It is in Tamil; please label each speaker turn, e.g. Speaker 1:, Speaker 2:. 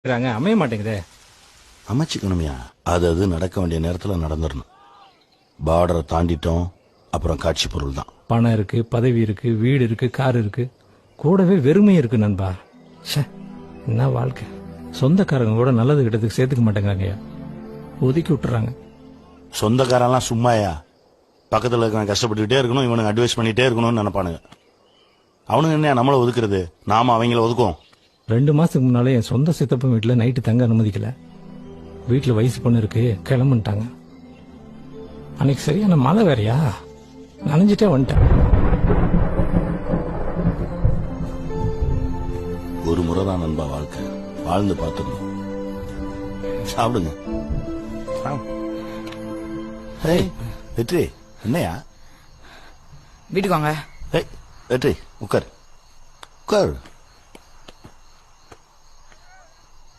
Speaker 1: அமைய மாட்டேங்குதே.
Speaker 2: அமைச்சுக்கணுமையா? அது நடக்க வேண்டிய நேரத்துல நடந்துடணும். பார்டரை தாண்டிட்டோம், அப்புறம் காட்சி பொருள் தான்.
Speaker 1: பணம் இருக்கு, பதவி இருக்கு, வீடு இருக்கு, கார் இருக்கு, கூடவே வெறுமை இருக்கு நண்பா. என்ன வாழ்க்கை! சொந்தக்காரங்க கூட நல்லது கிட்டத்துக்கு சேர்த்துக்க மாட்டேங்கிறாங்கய்யா, ஒதுக்கி விட்டுறாங்க.
Speaker 2: சொந்தக்காரெல்லாம் சும்மாயா? பக்கத்துல இருக்க கஷ்டப்பட்டுக்கிட்டே இருக்கணும், இவனுக்கு அட்வைஸ் பண்ணிட்டே இருக்கணும்னு நினைப்பானுங்க. அவனுங்க என்ன நம்மள ஒதுக்குறது, நாம அவங்கள ஒதுக்குவோம்.
Speaker 1: 2 மாசத்துக்கு முன்னாலே என் சொந்த சித்தப்பன் வீட்டுல நைட்டு தங்க அனுமதிக்கல. வீட்டுல வயசு பொண்ணு இருக்கு, கிளம்புட்டாங்க. அன்னைக்கு சரியான மழை வேறையா, நனைஞ்சிட்டே வந்துட்டேன்.
Speaker 2: ஒரு முறைதான் நண்பா வாழ்க்கை, வாழ்ந்து பார்த்துக்கணும். சாப்பிடுங்க. வெற்றி, என்னையா?
Speaker 3: வீட்டுக்கு வாங்க.
Speaker 2: வெற்றி உட்கார் உட்கார்.